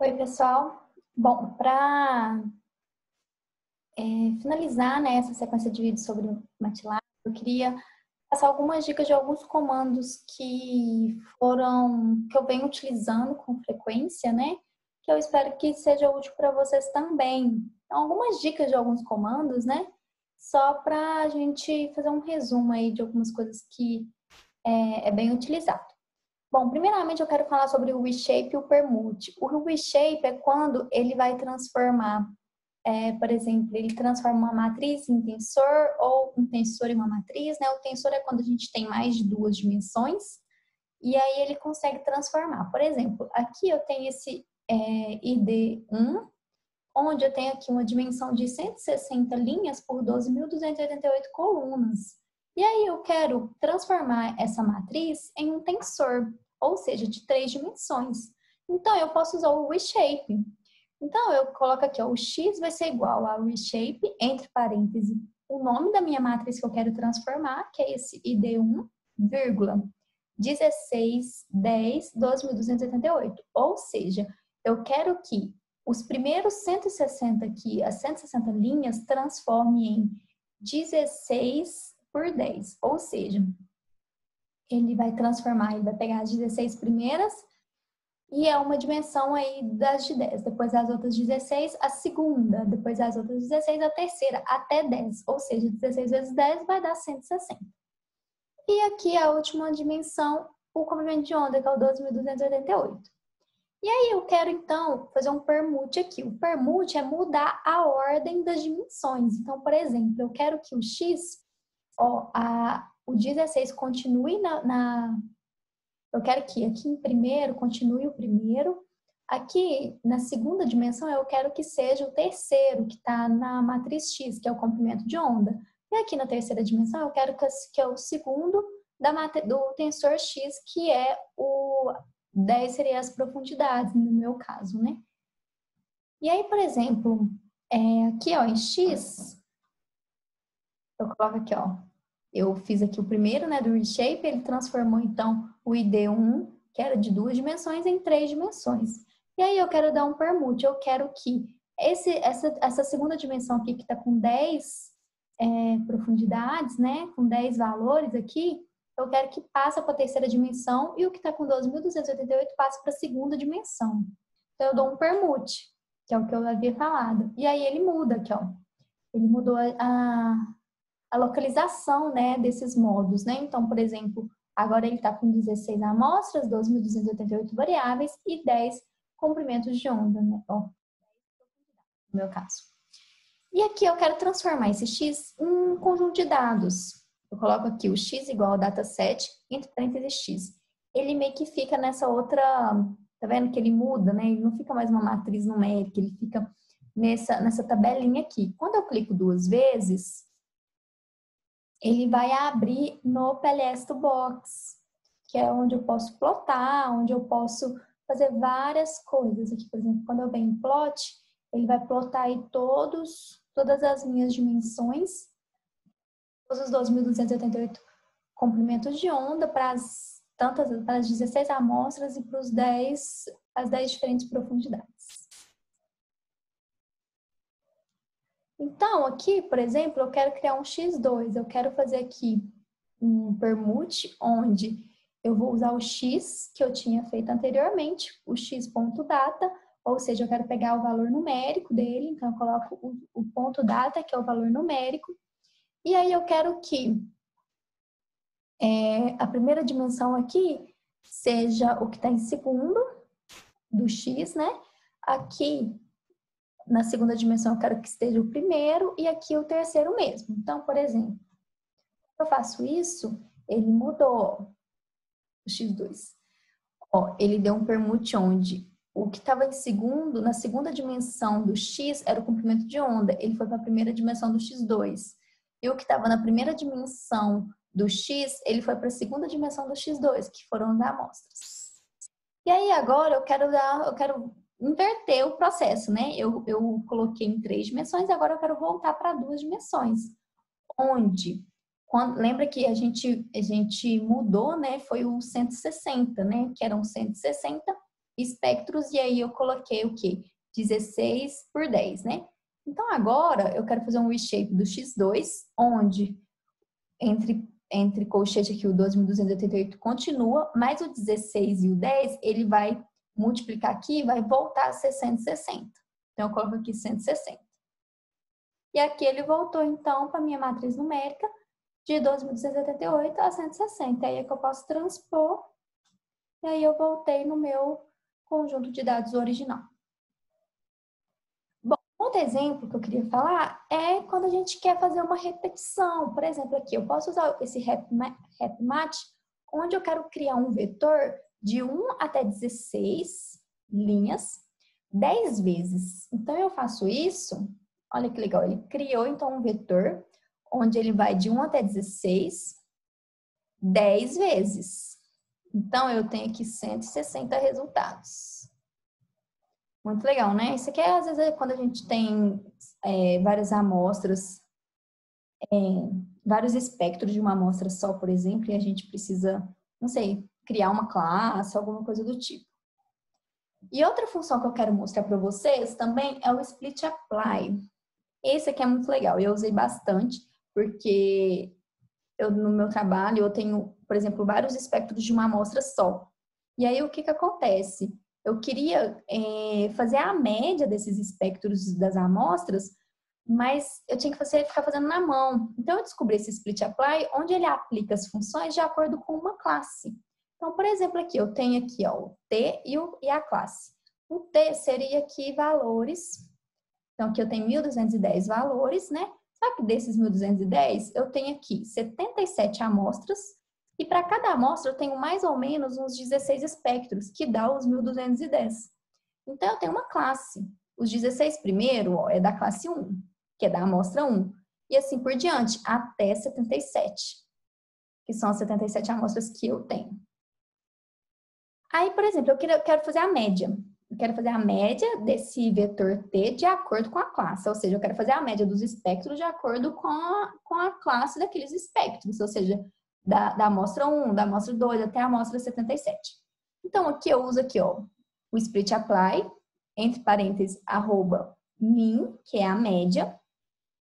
Oi, pessoal. Bom, para finalizar, né, essa sequência de vídeos sobre MATLAB, eu queria passar algumas dicas de alguns comandos que eu venho utilizando com frequência, né, que eu espero que seja útil para vocês também. Então, algumas dicas de alguns comandos, né, só para a gente fazer um resumo aí de algumas coisas que é bem utilizado. Bom, primeiramente eu quero falar sobre o reshape e o permute. O reshape é quando ele vai transformar, por exemplo, ele transforma uma matriz em tensor ou um tensor em uma matriz, né? O tensor é quando a gente tem mais de duas dimensões e aí ele consegue transformar. Por exemplo, aqui eu tenho esse ID1, onde eu tenho aqui uma dimensão de 160 linhas por 12.288 colunas. E aí eu quero transformar essa matriz em um tensor, ou seja, de 3 dimensões. Então, eu posso usar o reshape. Então, eu coloco aqui, ó, o x vai ser igual a reshape, entre parênteses, o nome da minha matriz que eu quero transformar, que é esse ID1, vírgula, 16, 10, 12.288. Ou seja, eu quero que os primeiros 160 aqui, as 160 linhas, transforme em 16 por 10. Ou seja, ele vai transformar, ele vai pegar as 16 primeiras e é uma dimensão aí das de 10. Depois as outras 16, a segunda. Depois as outras 16, a terceira, até 10. Ou seja, 16 vezes 10 vai dar 160. E aqui a última dimensão, o comprimento de onda, que é o 12.288. E aí eu quero, então, fazer um permute aqui. O permute é mudar a ordem das dimensões. Então, por exemplo, eu quero que o x, o 16 continue eu quero que aqui em primeiro continue o primeiro. Aqui, na segunda dimensão, eu quero que seja o terceiro, que está na matriz X, que é o comprimento de onda. E aqui na terceira dimensão, eu quero que é o segundo do tensor X, que é o 10 seria as profundidades, no meu caso, né? E aí, por exemplo, aqui ó, em X, eu coloco aqui, ó, eu fiz aqui o primeiro, né, do reshape, ele transformou então o ID1, que era de 2 dimensões, em 3 dimensões. E aí eu quero dar um permute, eu quero que essa segunda dimensão aqui, que está com 10 profundidades, né, com 10 valores aqui, eu quero que passe para a terceira dimensão e o que está com 12.288 passe para a segunda dimensão. Então eu dou um permute, que é o que eu havia falado. E aí ele muda aqui, ó. Ele mudou a localização, né, desses modos, né? Então, por exemplo, agora ele está com 16 amostras, 12.288 variáveis e 10 comprimentos de onda, né? Ó, no meu caso. E aqui eu quero transformar esse x em um conjunto de dados. Eu coloco aqui o x igual ao dataset, entre parênteses x. Ele meio que fica nessa outra, tá vendo que ele muda, né? Ele não fica mais uma matriz numérica, ele fica nessa tabelinha aqui. Quando eu clico duas vezes, ele vai abrir no PLS to Box, que é onde eu posso plotar, onde eu posso fazer várias coisas. Aqui, por exemplo, quando eu venho em plot, ele vai plotar aí todas as minhas dimensões, todos os 2.288 comprimentos de onda para as 16 amostras e para as 10 diferentes profundidades. Então, aqui, por exemplo, eu quero criar um x2. Eu quero fazer aqui um permute, onde eu vou usar o x que eu tinha feito anteriormente, o x.data, ou seja, eu quero pegar o valor numérico dele, então eu coloco o ponto data, que é o valor numérico, e aí eu quero que a primeira dimensão aqui seja o que está em segundo do x, né? Aqui, na segunda dimensão, eu quero que esteja o primeiro e aqui o terceiro mesmo. Então, por exemplo, eu faço isso, ele mudou o x2. Ó, ele deu um permute onde o que estava em segundo, na segunda dimensão do x, era o comprimento de onda. Ele foi para a primeira dimensão do x2. E o que estava na primeira dimensão do x, ele foi para a segunda dimensão do x2, que foram as amostras. E aí agora eu quero inverter o processo, né? Eu coloquei em 3 dimensões, agora eu quero voltar para 2 dimensões. Onde lembra que a gente mudou, né? Foi o 160, né? Que eram 160 espectros e aí eu coloquei o quê? 16 por 10, né? Então agora eu quero fazer um reshape do x2, onde entre colchete aqui o 12.288 continua, mas o 16 e o 10, ele vai multiplicar aqui e vai voltar a ser 160. Então eu coloco aqui 160. E aqui ele voltou então para a minha matriz numérica de 12.288 a 160. Aí é que eu posso transpor e aí eu voltei no meu conjunto de dados original. Bom, outro exemplo que eu queria falar é quando a gente quer fazer uma repetição. Por exemplo, aqui eu posso usar esse RepMatch, onde eu quero criar um vetor de 1 até 16 linhas 10 vezes. Então eu faço isso, olha que legal, ele criou então um vetor onde ele vai de 1 até 16 10 vezes. Então eu tenho aqui 160 resultados. Muito legal, né? Isso aqui, às vezes, é quando a gente tem várias amostras, vários espectros de uma amostra só, por exemplo, e a gente precisa, não sei, criar uma classe, alguma coisa do tipo. E outra função que eu quero mostrar para vocês também é o Split Apply. Esse aqui é muito legal, eu usei bastante, porque no meu trabalho eu tenho, por exemplo, vários espectros de uma amostra só. E aí o que acontece? Eu queria fazer a média desses espectros das amostras, mas eu tinha que ficar fazendo na mão. Então eu descobri esse Split Apply, onde ele aplica as funções de acordo com uma classe. Então, por exemplo, aqui eu tenho aqui ó, o T e a classe. O T seria aqui valores. Então aqui eu tenho 1.210 valores, né? Só que desses 1.210, eu tenho aqui 77 amostras, e para cada amostra eu tenho mais ou menos uns 16 espectros, que dá os 1.210. Então eu tenho uma classe. Os 16 primeiro ó, é da classe 1, que é da amostra 1, e assim por diante, até 77, que são as 77 amostras que eu tenho. Aí, por exemplo, eu quero fazer a média. Eu quero fazer a média desse vetor T de acordo com a classe. Ou seja, eu quero fazer a média dos espectros de acordo com a classe daqueles espectros. Ou seja, da amostra 1, da amostra 2 até a amostra 77. Então, aqui eu uso aqui, ó, o Split Apply, entre parênteses, arroba min, que é a média,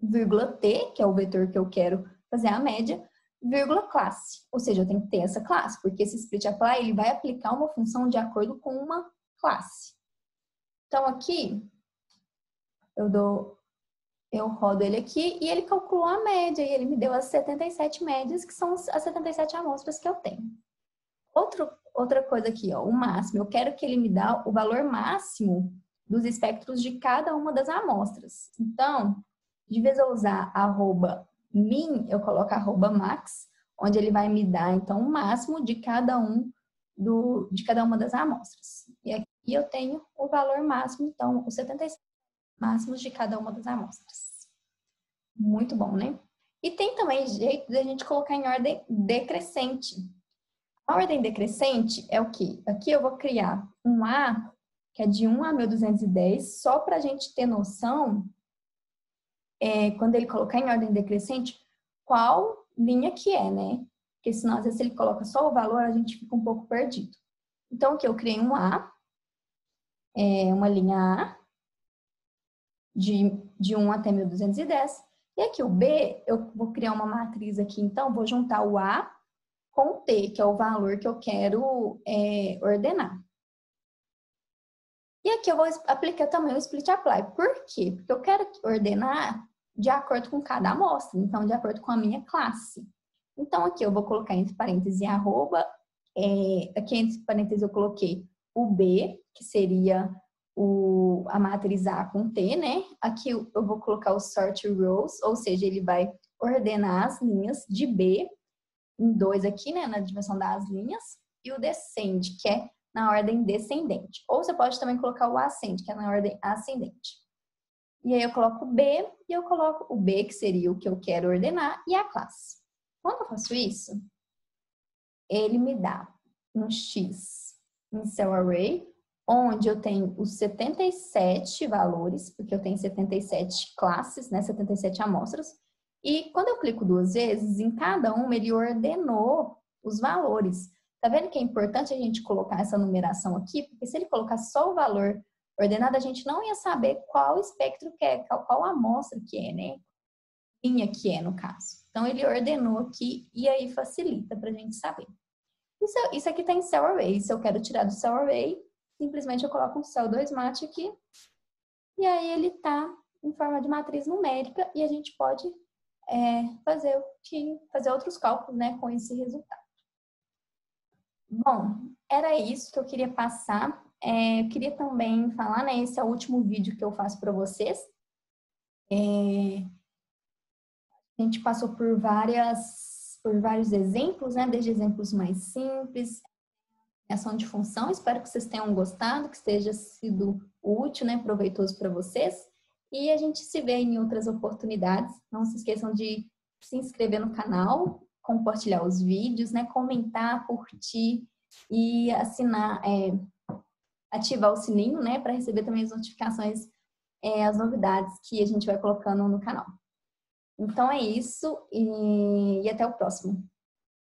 vírgula T, que é o vetor que eu quero fazer a média, vírgula classe. Ou seja, eu tenho que ter essa classe, porque esse Split Apply ele vai aplicar uma função de acordo com uma classe. Então, aqui, eu rodo ele aqui e ele calculou a média e ele me deu as 77 médias, que são as 77 amostras que eu tenho. Outra coisa aqui, ó, o máximo. Eu quero que ele me dê o valor máximo dos espectros de cada uma das amostras. Então, de vez eu usar arroba min, eu coloco arroba max, onde ele vai me dar, então, o máximo de cada uma das amostras. E aqui eu tenho o valor máximo, então, os 77 máximos de cada uma das amostras. Muito bom, né? E tem também jeito de a gente colocar em ordem decrescente. A ordem decrescente é o quê? Aqui eu vou criar um A, que é de 1 a 1.210, só para a gente ter noção, quando ele colocar em ordem decrescente, qual linha que é, né? Porque senão, às vezes, se ele coloca só o valor, a gente fica um pouco perdido. Então, aqui eu criei um A, uma linha A, de 1 até 1.210. E aqui o B, eu vou criar uma matriz aqui, então, vou juntar o A com o T, que é o valor que eu quero ordenar. E aqui eu vou aplicar também o Split Apply. Por quê? Porque eu quero ordenar de acordo com cada amostra, então, de acordo com a minha classe. Então, aqui eu vou colocar entre parênteses arroba, aqui entre parênteses eu coloquei o B, que seria a matriz A com T, né? Aqui eu vou colocar o sort rows, ou seja, ele vai ordenar as linhas de B em 2 aqui, né? Na dimensão das linhas, e o descend, que é na ordem descendente. Ou você pode também colocar o ascend, que é na ordem ascendente. E aí eu coloco o B, e eu coloco o B, que seria o que eu quero ordenar, e a classe. Quando eu faço isso, ele me dá um X em cell array, onde eu tenho os 77 valores, porque eu tenho 77 classes, né, 77 amostras, e quando eu clico 2 vezes, em cada uma ele ordenou os valores. Tá vendo que é importante a gente colocar essa numeração aqui? Porque se ele colocar só o valor ordenado, a gente não ia saber qual espectro que é, qual amostra que é, né? Linha que é, no caso. Então, ele ordenou aqui e aí facilita para a gente saber. Isso aqui está em Cell Array. Se eu quero tirar do Cell Array, simplesmente eu coloco um Cell2Mat aqui e aí ele está em forma de matriz numérica e a gente pode fazer outros cálculos, né, com esse resultado. Bom, era isso que eu queria passar. Eu queria também falar, né, esse é o último vídeo que eu faço para vocês. A gente passou por vários exemplos, né, desde exemplos mais simples, ação de função. Espero que vocês tenham gostado, que esteja sido útil, né, proveitoso para vocês. E a gente se vê em outras oportunidades. Não se esqueçam de se inscrever no canal, compartilhar os vídeos, né, comentar, curtir e assinar, ativar o sininho, né, para receber também as notificações, as novidades que a gente vai colocando no canal. Então é isso e até o próximo.